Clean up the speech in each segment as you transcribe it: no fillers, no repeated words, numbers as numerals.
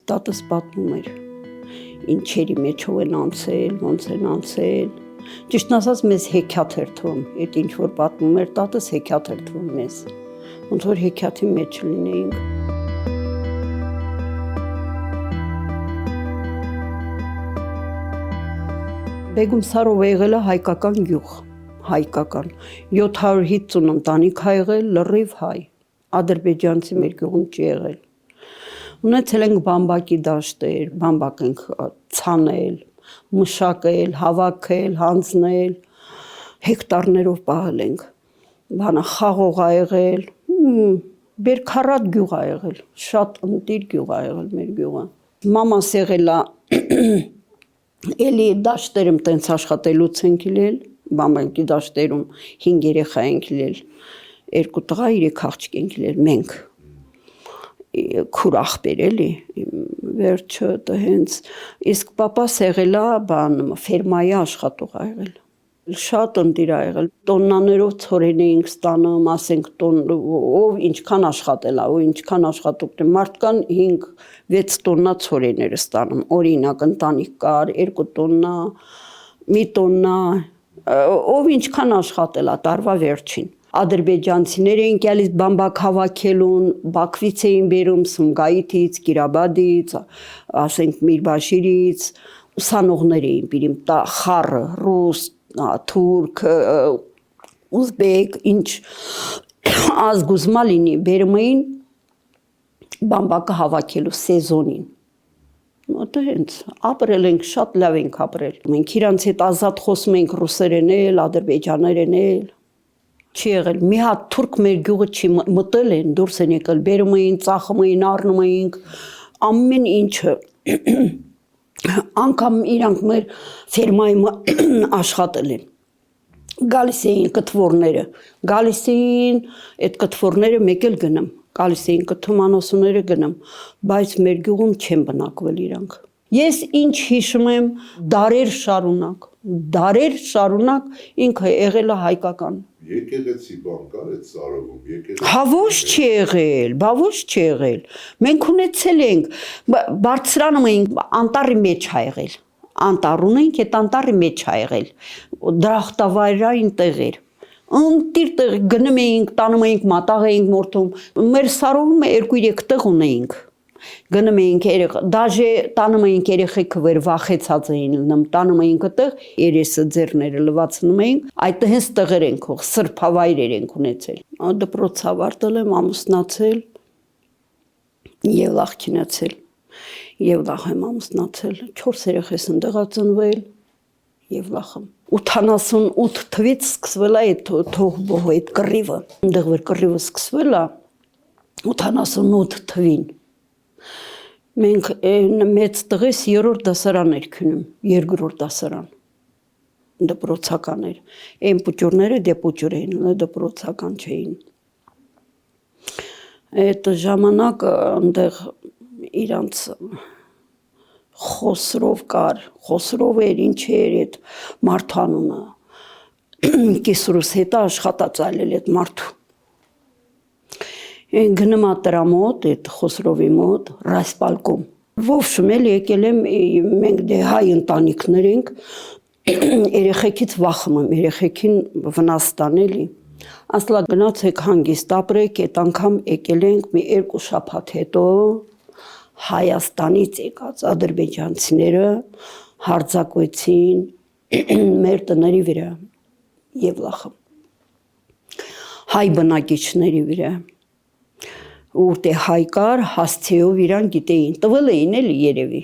տատս պատմում էր, ինչերի մեջով են անցել, ոնց են անցել, ճիշտն ասած մեզ հեքիաթ էր թվում, այդ ինչ որ պատմում էր տատս հեքիաթ էր թվում մեզ, ոնց որ հեքիաթի մեջ լինեինք։ Բեգումսարով եղել է հայկական գյուղ, հայկական, 750 ընտանիք ա եղել, լրիվ հայ, ադրբեջանցի մեր գյուղում չի եղել։ Ունեցել ենք բամբակի դաշտեր, բամբակ ենք ցանել, մշակել, հավաքել, հանձնել, հեկտարներով պահել ենք, բանը խաղող ա եղել, բերքարատ գյուղ ա եղել, շատ ընտիր գյուղ ա եղել մեր գյուղը։ Մամաս եղել ա էլի դաշտերում տենց աշխատելուց ենք իլել, բամբակի դաշտերում 5 երեխա ենք իլել, 2 տղա, 3 աղջիկ ենք իլել, մենք քուր աղբեր էլի, վերջը հենց, իսկ պապաս եղել ա ֆերմայի աշխատող ա եղել, շատ ընտիր ա եղել, տոննաներով ցորեն էինք ստանում, ասենք ով ինչքան աշխատել ա, ով ինչքան աշխատուկն է, մարդկան 5-6 տոննա ցորեն էր ստանում, օրինակ ընտանիք կար, 2 տոննա, մի տոննա, ով ինչքան աշխատել ա, տարվա վերջին։ Ադրբեջանցիներ էին գալիս բամբակ հավաքելուն, Բաքվից էին բերում, Սումգայիթից, Կիրաբադից, ասենք Միրբաշիրից, ուսանողներ էին բերում, խառը, ռուս, թուրք, ուզբեկ, ինչ ազգ ուզմա լինի, բերում էին բամբակը հավաքելու սեզոնին։ Մոտը հենց ապրել ենք, շատ լավ ենք ապրել։ Մենք իրանց հետ ազատ խոսում ենք ռուսերեն էլ, ադրբեջաներեն էլ։ Չի եղել, մի հատ թուրք մեր գյուղը չի մտել են, դուրս են եկել, բերում էին, ծախում էին, առնում էինք, ամեն ինչը, անգամ իրանք մեր ֆերմայում աշխատել են, գալիս էին կտվորները, գալիս էին, այդ կտվորները մեկ էլ գնում, գալիս էին կթում անասունները գնում, բայց մեր գյուղում չեն բնակվել իրանք։ Ես ինչ հիշում եմ, դարեր շարունակ ինքը եղել է հայկական։ Եկեղեցի բան կար այդ Սարովում, Հա ոչ չի եղել, բա ոչ չի եղել։ Մենք ունեցել ենք, բարձրանում էինք, անտառի մեջ ա եղել։ Անտառ ունենք, այդ անտառի մեջ ա եղել։ Դրախտավայրային տեղեր։ Ընտիր տեղ գնում էինք, տանում էինք, մատաղ էինք մորթում։ Մեր Սարովում 2-3 տեղ ունեինք։ Գնում էինք դաժե տանում էինք երեխեքը վեր վախեցած էին լինում, տանում էինք այդտեղ, երեսը ձեռները լվացնում էինք, այդ հենց տեղեր ենք հող, սրբավայրեր ենք ունեցել։ Դպրոց ավարտել եմ, ամուսնացել եւ աղջինացել, եւ լախ եմ ամուսնացել, 4 երեխես ընդեղ ա ծնվել եւ լախ եմ։ 88 թվից սկսվել է այդ թողբոհ, այդ կռիվը, այնտեղ որ կռիվը սկսվել է 88 թվին։ Մենք մեծ տղես 3-րդ դասարան էր քնում, 2-րդ դասարան, դպրոցական էր, այն պուճուրները դեպուճուր էին, դպրոցական չէին։ Այդ ժամանակ այնտեղ իրանց Խոսրով կար, Խոսրով էր, ինչ էր այդ մարդու անունը, կիսրուս հետը աշխատած այլել այդ մարդու։ Գնում ա տրա մոտ, այդ Խոսրովի մոտ, Ռասպալկոմ։ Ովշում էլ եկել եմ, մենք դե հայ ընտանիքներ ենք, երեխեքից վախում եմ, երեխեքին վնաս տանելի։ Ասլա գնացեք հանգիստ ապրեք, այդ անգամ եկել ենք մի 2 շաբաթ հետո Հայաստանից եկած ադրբեջանցիները հարձակվեցին մեր տների վրա եւ լախը։ Հայ բնակիչների վրա։ Որտե հայ կար, հասցեով իրան գիտեին, տվել էին էլի երևի,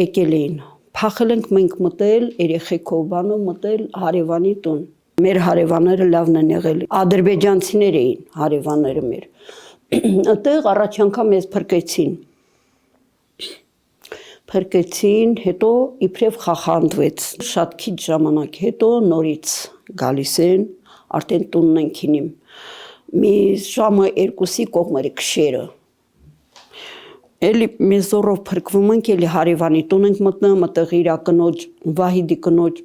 եկել էին, փախել ենք մենք մտել, երեխեքով բանով մտել հարևանի տուն, մեր հարևանները լավն են եղել, ադրբեջանցիներ էին հարևանները մեր, այդտեղ առաջ անգամ մեզ փրկեցին, հետո իբրև խախանդվեց, շատ քիչ ժամանակ հետո նորից գալիս են, արդեն տունն են քինում, մի ժամը 2-ի կողմերը քշերը, էլի մի զորով փրկվում ենք, էլի հարևանի տուն ենք մտնում, այդտեղ իր կնոջ, Վահիդի կնոջ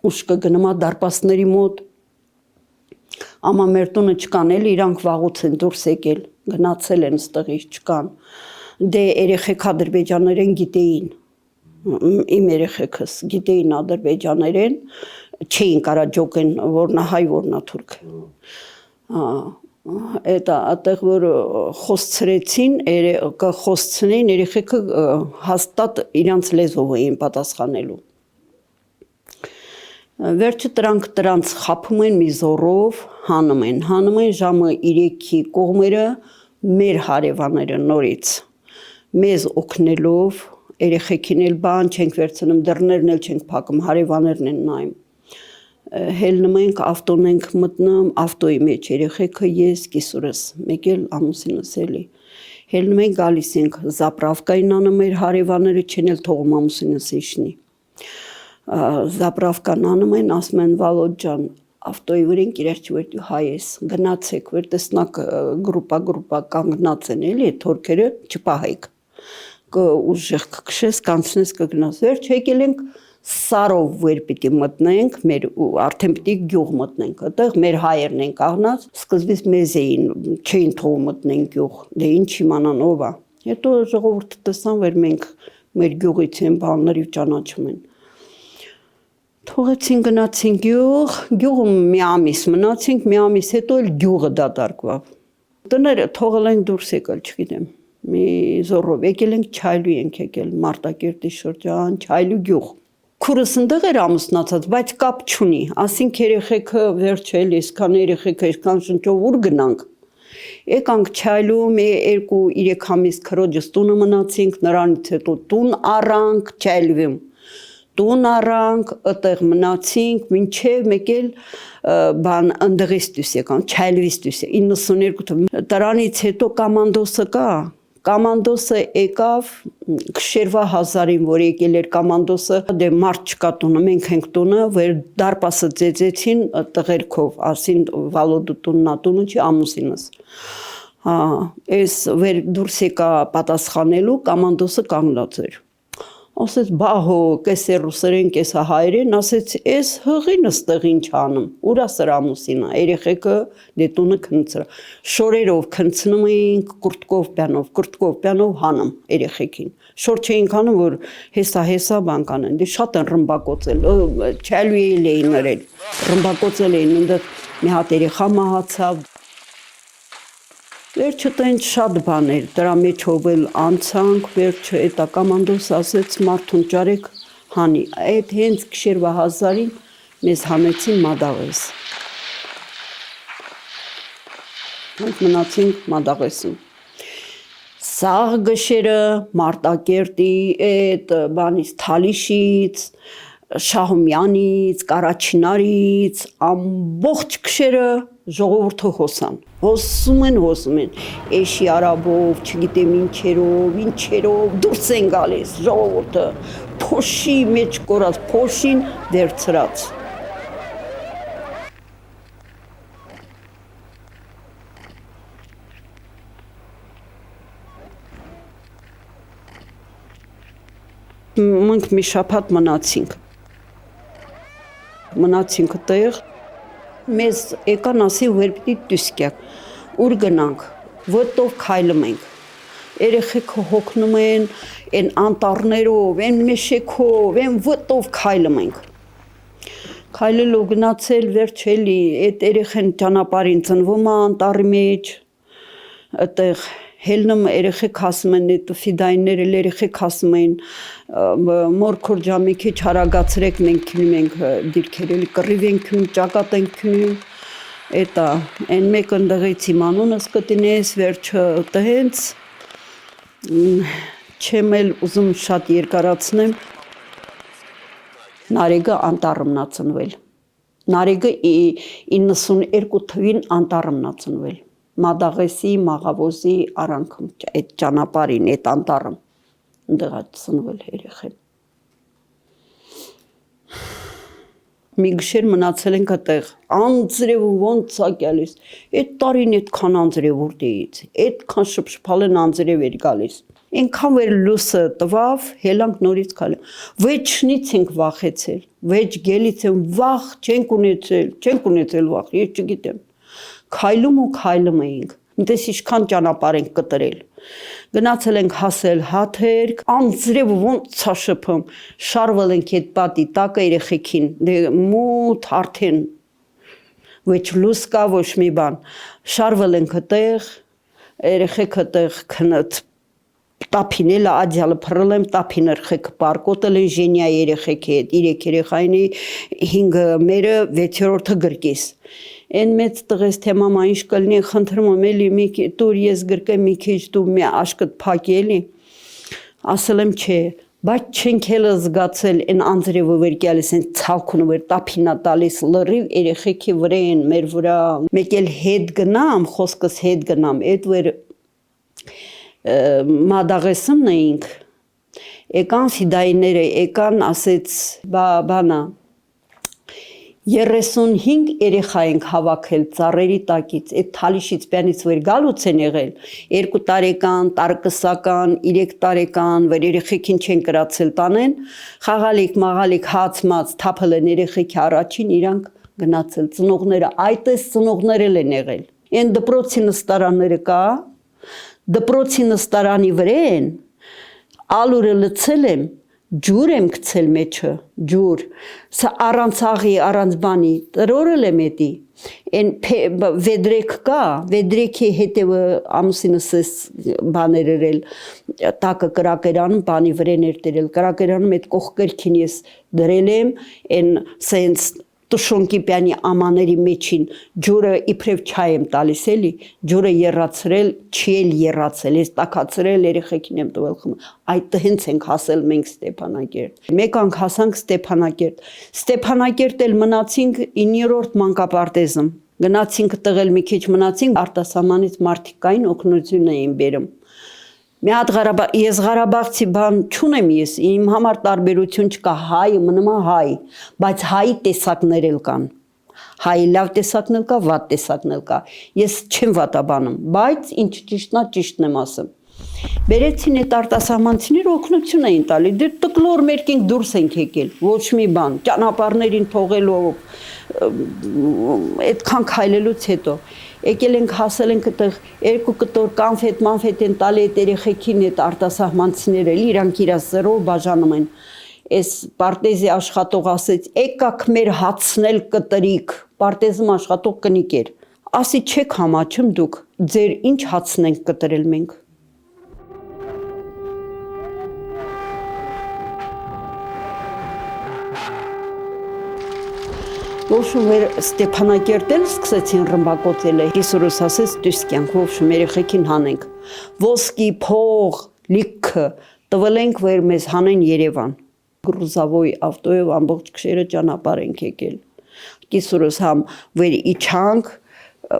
ուշկը գնում ա դարպասների մոտ, Ամա մեր տունը չկան էլ, իրանք վաղուց են դուրս եկել, գնացել են ստեղից չկան, դե երեխեք ադրբեջաներեն գիտեին, իմ երեխեքս գիտեին ադրբեջաներեն, չէին կարա ջոկեն, որնա հայ, որնա թուրք։ Այդ այդտեղ որ խոսցրեցին, խոսցնեին երեխեքը հաստատ իրանց լեզվով էին պատասխանելու։ Վերջը դրանց խափում են մի զորով, հանում են ժամը 3-ի կողմերը մեր հարևանները նորից մեզ օգնելով երեխեքին էլ բան չենք վերցնում, դռներն էլ չենք փակում, հարևաններն են նայում։ Հելնում ենք, ավտոն ենք մտնում, ավտոյի մեջ երեխեքը ես, կիսուրս, մեկ էլ ամուսինս էլի։ Հելնում ենք, գալիս ենք զապրավկային անում մեր հարևանները չեն էլ թողում ամուսինս իջնի։ Զապրավկան անում են, ասում են Վալոդ ջան, ավտոյի վրա ենք իրար չվերդու հայ ես, գնացեք, վեր տեսնակ գրուպա կանգնած են էլի, թորքերը չպահեք, ուժեղ կքշես, կանցնես կգնաս, վերջ եկել ենք Սարով վեր պիտի մտնենք, արդեն պիտի գյուղ մտնենք, այդտեղ մեր հայերն են կաղնած, սկզբից մեզ չէին թողում մտնենք գյուղ, դե ինչ իմանան ով է, հետո ժողովուրդը տեսան, որ մենք մեր գյուղից են բանների ճանաչում են։ Թողեցին գնացին գյուղում մի ամիս մնացինք, մի ամիս հետո էլ գյուղը դատարկվավ։ Տները թողել ենք դուրս եկել, չգիտեմ, մի զորով եկել ենք Չայլու ենք եկել, Մարտակերտի շրջան, Չայլու գյուղ։ Քուրս ընդեղ էր ամուսնացած, բայց կապ չունի, ասինք երեխեքը վերջ էլ, այսքան երեխեքը, այսքան շնչով ուր գնանք։ Եկանք Չայլու, մի 2-3 ամիս քրոջս տունը մնացինք, նրանից հետո տուն առանք Չայլվում։ Տուն առանք, այդտեղ մնացինք, մինչև մեկ էլ բան ընդեղից դուրս եկան, Չայլվից դուրս 92 դրանից հետո կամանդոսը կա, կամանդոսը եկավ Քշերվա 1000-ին, որ եկել էր կամանդոսը, դե մարդ չկա տունը, մենք ենք տունը, որ դարպասը ծեծեցին տղերքով, ասին Վալոդու տունն ա, տունը չի ամուսինս։ Այս վեր դուրս եկա պատասխանելու, կամանդոսը կանգնած էր։ Ասեց բահո, կեսե ռուսերեն, կեսա հայերեն, ասեց էս հղին ըստեղ ինչ անում, ուրա սր ամուսինա, երեխեքը դե տունը քնցրա, շորերով քնցնում էինք, կուրտկով պյանով հանում երեխեքին, շոր չէինք հանում, որ հեսա բան կանեն, դե շատ են ռմբակոծել, Չայլու էին նրել, ռմբակոծել էին, ընդեղ մի հատ երեխա մահացավ, վերջը տենց շատ բաներ, դրա մեջով էլ անցանք, վերջը էտա կամանդոս ասեց մարդուն ճարեք հանի, այդ հենց Քշերվա 1000-ին մեզ հանեցին Մադաղես։ Մենք մնացինք Մադաղեսում։ Սաղ գշերը, Մարտակերտի, այդ բանից Թալիշից, Շահումյանից, Կարաչինարից, ամբողջ քշերը ժողովուրդը հոսում են, էշի արաբով, չգիտեմ ինչերով, դուրս են գալիս ժողովուրդը, փոշի մեջ կորած, փոշին վերցրած։ Մենք մի շաբաթ մնացինք այդտեղ, մեզ եկան ասին, որ պիտի դուրս գաք, ուր գնանք, ոտով քայլում ենք, երեխեքը հոգնում են, են անտառներով, են մեշեքով, են ոտով քայլում ենք։ Քայլելով գնացել վերջ էլի, այդ երեխեն ճանապարհին ծնվում է անտառի մեջ, այդտեղ հելնում երեխեք ասում են, այդ ֆիդայինները երեխեք ասում են, մորքոր ջամի քիչ հարագացրեք, մենք քնում ենք դիրքեր, էլի կռիվ ենք քնում, ճակատ ենք քնում, էտա, այն մեկ ընդեղից իմ անունս կտնես, վերջը տհենց, չեմ էլ ուզում շատ երկարացնեմ, Նարեգը անտառումն ա ծնվել, Նարեգը 92 թվին անտառումն ա ծնվել, Մադաղեսի, Մաղավոզի արանքում, այդ ճանապարհին, այդ անտառում, ընդեղ ա ծնվել երեխեն։ Մի գիշեր մնացել ենք այդտեղ, անձրևը ոնց ա գալիս, այդ տարին այդքան անձրև որտեղից, այդքան շփշփալ են անձրև էր գալիս։ Այնքան որ լույսը տվավ, հելանք նորից քայլել։ Վեճնից ենք վախեցել, վեճ գելից են վախ չենք ունեցել վախ, ես չգիտեմ։ Քայլում էինք, Ինտես ինչքան ճանապարհ ենք կտրել։ Գնացել ենք հասել Հաթերք, անձրև ոնց է շփում։ Շարվել ենք այդ պատի տակը երեխեքին, դե մութ արդեն ոչ լույս կա, ոչ մի բան։ Շարվել ենք այդտեղ, երեխեքը այդտեղ քնած տափինել աջալը փռել եմ տափին երեխեքը պարկոտել են ժենիա երեխեքի հետ 3 երեխային 5 մերը 6-րդը գրկես Այն մեծ տղես թե մամա ինչ կլինի խնդրում եմ էլի մի տուր ես գրկեմ մի քիչ դու մի աշկդ փակի էլի ասել եմ չէ բայց չենք էլ զգացել այն անձրևը վեր գալիս են ցալքուն վեր տափինա տալիս լրիվ երեխեքի վրա են մեր վրա մեկ էլ հետ գնամ խոսքս հետ գնամ այդ վեր մադաղեսումն էինք եկան ֆիդայիները եկան ասեց բանա 35 երեխա ենք հավաքել ծառերի տակից այդ թալիշից պյանից վեր գալուց են եղել 2 տարեկան, տարկսական, 3 տարեկան, վեր երեխեքին չեն կրացել տանեն խաղալիք, մաղալիք, հաց-մաց թափել են երեխեքի առաջին իրանք գնացել ծնողները այդպես ծնողներ են եղել այն դպրոցի նստարանները կա դպրոցի նստարանի վրա են ալուրը լցել եմ ջուր եմ գցել մեջը ջուր սա առանց աղի առանց բանի տրորել եմ էդի այն վեդրեկ կա վեդրեկի հետևը ամուսինս էս բաներ երել տակը կրակերանում բանի վրա ներդրել կրակերանում այդ կողքերքին ես դրել եմ այն սենց տուշոնկի պյանի ամաների մեջին ջուրը իբրև չայ եմ տալիս էլի ջուրը երացրել չի էլ երացել ես տակացրել երեխեքին եմ տվել խմել այդ հենց ենք հասել մենք Ստեփանակերտ մեկ անգամ հասանք Ստեփանակերտ էլ մնացինք 9-րդ մանկապարտեզում գնացինք տղել մի քիչ մնացինք արտասահմանից մարդիկ կային օգնություն էին բերում մի հատ ես Ղարաբաղցի բան չունեմ ես իմ համար տարբերություն չկա հայը մնում է հայ բայց հայի տեսակներ էլ կան հայի լավ տեսակն էլ կա վատ տեսակն էլ կա ես չեմ վատաբանում բայց ինչ ճիշտնա ճիշտն եմ ասում բերեցին այդ արտասահմանցիները օգնություն էին տալի դե տկլոր մերկինք դուրս ենք եկել ոչ մի բան ճանապարհներին թողելով այդքան քայլելուց հետո եկել ենք հասել ենք այդտեղ 2 կտոր կանֆետ մանֆետ են տալի այդ երեխեքին այդ արտասահմանցիները իրանք իրաց զրով բաժանում են այս պարտեզի աշխատող ասեց եկաք մեր հացնել կտրիկ պարտեզում աշխատող կնիկ էր ասի չեք համաչում դուք ձեր ինչ հացն ենք կտրել մենք Ոբշում մեր Ստեփանակերտել սկսեցին ռմբակոծել է Իսուրս ասեց դուսկյանք ոբշում երեխեքին հանենք ոսկի փող լիքը տվել ենք վեր մեզ հանեն Երևան գրուզավոյ ավտոյով ամբողջ քշերը ճանապարհ ենք եկել Իսուրս համ վեր իջանք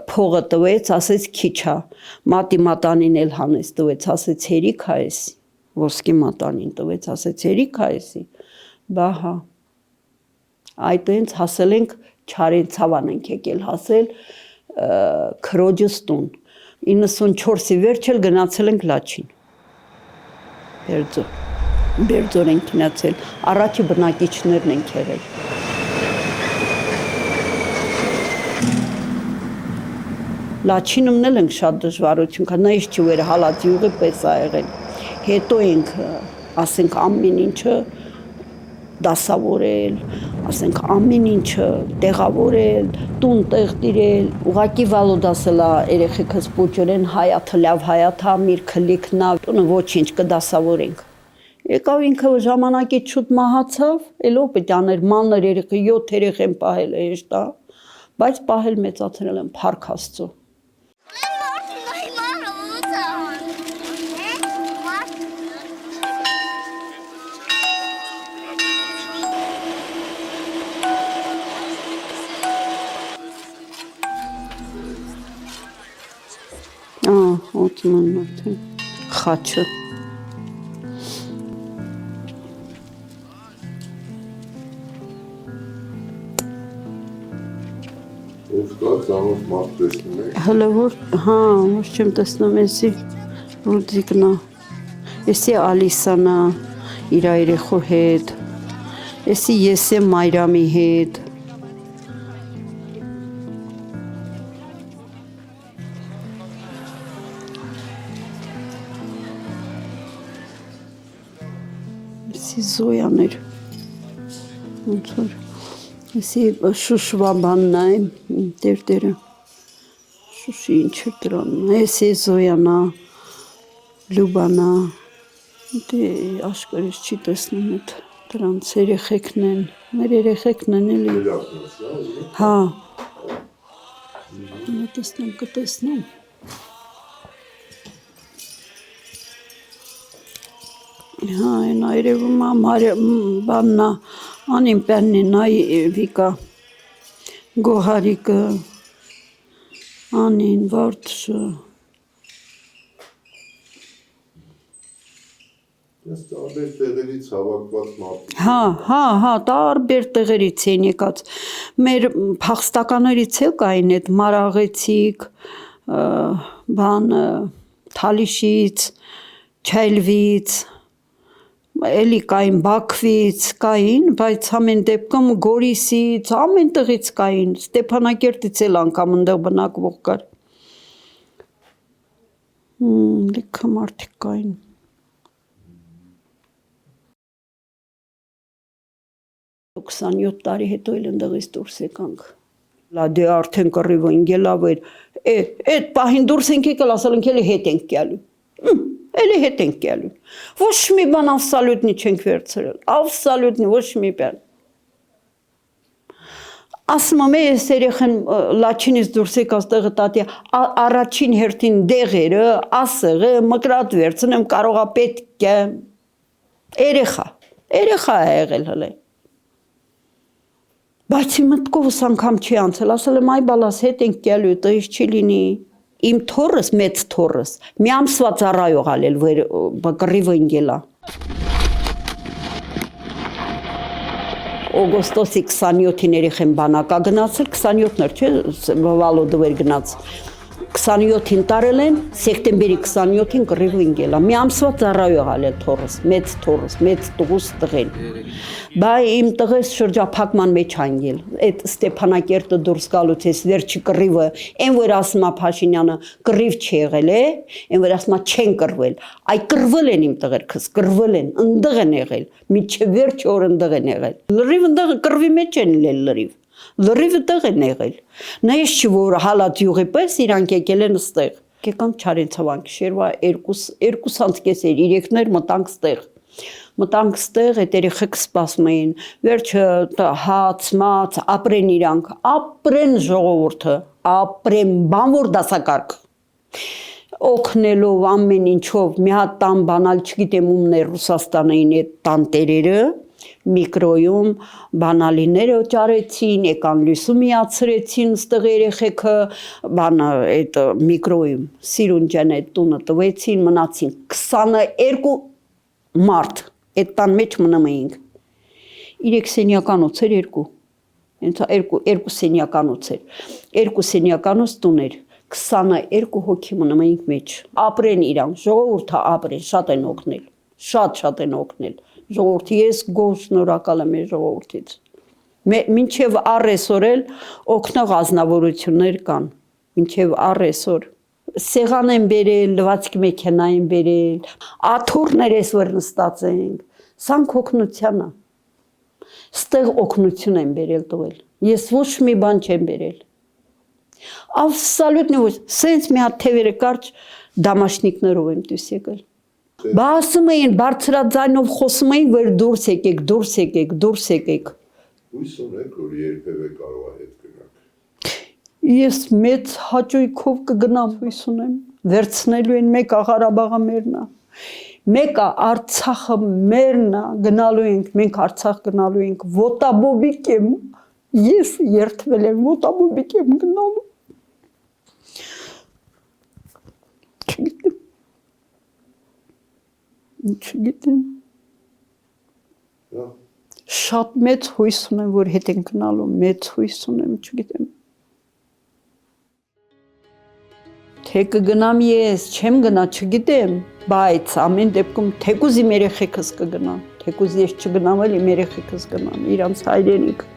փողը տվեց ասեց քիչա մատի մատանին էլ հանեց տվեց ասեց հերիք այս ոսկի մատանին տվեց ասեց հերիք այսի բահա Այդ հենց հասել ենք Չարեն ցավան ենք եկել հասել քրոջս տուն 94-ի վերջել գնացել ենք Լաչին Բերձոր ենք գնացել առաջի բնակիչներն ենք եղել Լաչինումն էլ ենք շատ դժվարություն կա նա ինչ չի վեր հալած յուղի պես ա եղել հետո ենք ասենք ամեն ինչը դասավորել, ասենք ամեն ինչը տեղավորել, տուն տեղ տիրել, ուղակի վալոդասելա երեխեքս փոճորեն հայաթը լավ հայաթա միր քլիկնա, տունը ոչինչ կդասավորենք։ Եկավ ինքը ժամանակից շուտ մահացավ, էլո պետք աներ մանր երեխա 7 երեխեն պահել է հեշտա, բայց պահել մեծացրել եմ փառք Աստծո։ Օտման մարդեն խաչը Ով կա ծանոթ մարդ տեսնում եք հələ որ ոչ չեմ տեսնում էսի Ռուդիկնա էսի Ալիսանա իր երեխու հետ էսի ես եմ Մայրամի հետ Էսի Զոյաներ։ Ոնց որ էսի Շուշվա բանն է, դերդերը։ Շուշի ինչ է դրան։ Էսի Զոյանա, Լյուբանա։ Դե աշխարհից չի տեսնում այդ դրանց երեխեքն են։ Մեր երեխեքն են էլի։ Հա։ Տեսնեմ, կտեսնեմ։ Հա, այն այրևում բաննա, անին պեննին, այ վիկա, գոհարիկը, անին, վարդշը։ Ես տարբեր տեղերից հավաքված մարդիկ։ Հա, տարբեր տեղերից են եկած։ Մեր փախստականներից էլ կային այդ Մարաղեցիկ, բանը, Թալիշից, Չայլվից, էլի կային Բաքվից, կային, բայց ամեն դեպքում Գորիսից, ամեն տեղից կային, Ստեփանակերտից էլ անգամ ընդեղ բնակվող կար։ Լիքը մարդիկ կային։ 27 տարի հետո էլ ընդեղից դուրս եկանք։ Դե արդեն կռիվը ինգելավ էր։ Այդ պահին դուրս ենք եկել, ասել ենք էլի հետ ենք գալու։ Էլի հետ ենք գալու։ Ոչ մի բան ավսալյուտնի չենք վերցրել։ Ավսալյուտնի ոչ մի բան։ Ասում եմ, ես երեխան Լաչինից դուրս եկած տեղը տատի առաջին հերթին դեղերը, ասեղը, մկրատ վերցնեմ, կարողա պետք է երեխա է եղել հələ։ Բայց իմ մտքովս անգամ չի անցել, ասել եմ այ բալաս հետ ենք գալու, տղիս չի լինի։ Իմ թորս, մեծ թորս, մի ամսվա ծառայող ալել, կռիվը ինգելա։ Օգոստոսի 27-ին երեխեն բանակա գնացել, 27-ն էր, չէ, Վալոդով էր գնաց։ 27-ին տարել են, սեպտեմբերի 27-ին կռիվը ինգելա։ Մի ամսվա ծառայող ալել թորս, մեծ տղուս տղեն։ Բայ իմ տղես շրջափակման մեջ անգել, այդ Ստեփանակերտը դուրս գալուց ես վերջի կռիվը, այն որ ասում է Փաշինյանը կռիվ չի եղել է, այն որ ասում է չեն կռվել, այ կռվել են իմ տղերքս, կռվել են, ընդեղ են եղել, միջև վերջ օր ընդեղ են եղել։ Լրիվ ընդեղ կռվի մեջ են ելել լրիվ։ Լրիվը տեղ են եղել։ Նայես չի որ հալած յուղի պես իրանք եկել են ստեղ։ Եկան Չարենցավան գիշերվա 2:30 էր, 3-ներ մտանք ստեղ։ Մտանք ստեղ, այդ երեխեք սպասում էին, վերջը հաց, մաց, ապրեն իրանք, ապրեն ժողովուրդը, ապրեն, բան որ դասակարգ։ Օգնելով ամեն ինչով, մի հատ տան բանալ չգիտեմ ումներ Ռուսաստանային այդ տանտերերը, միկրոյում բանալիները ճարեցին, եկան լույսը միացրեցին ստեղ երեխեքը, բանը այդ միկրոյում սիրունջան այդ տունը տվեցին, մնացին 22 մարդ, այդ տան մեջ մնում էինք, 3 սենյականոց էր 2, երկու սենյականոց էր, 2 սենյականոց տուն էր, 22 հոգի մնում էինք մեջ, ապրեն իրանք, ժողովուրդը ապրեն, շատ են օգնել, շատ են օգնել, ժողովուրդի, ես գոհ շնորհակալ եմ ժողովրդից, մինչև առեսօր էլ օգնող ազնվորություններ կան, մինչև առեսօր, սեղան են բերել, լվացքի մեքենա են բերել, աթոռներ ես որ նստած ենք, սանք օգնությանը, ստեղ օգնություն են բերել տվել, ես ոչ մի բան չեմ բերել, ավսալյուտնի ոչ, սենց մի հատ թևերը կարճ դամաշնիկներով եմ դուրս եկել, բա ասում էին, բարձրաձայնով խոսում էին, որ դուրս եկեք, Հույս ունեք, որ երբևէ կարող է հետ գնաք։ Ես մեծ հաճույքով կգնամ, հույս ունեմ, վերցնելու են մեկը Ղարաբաղը մերն է, մեկը Արցախը մերն է, գնալու ենք, մենք Արցախ գնալու ենք, ոտաբոբիկ եմ, ես երդվել եմ, ոտաբոբիկ եմ գնալու։ Չգիտեմ։ Շատ մեծ հույս ունեմ, որ հետ են գնալու, մեծ հույս ունեմ, չգիտեմ։ Թե կգնամ ես, չեմ գնա, չգիտեմ, բայց ամեն դեպքում թեկուզ իմ երեխեքս կգնան, թեկուզ ես չգնամ, էլ իմ երեխեքս գնան, իրանց հայրենիք։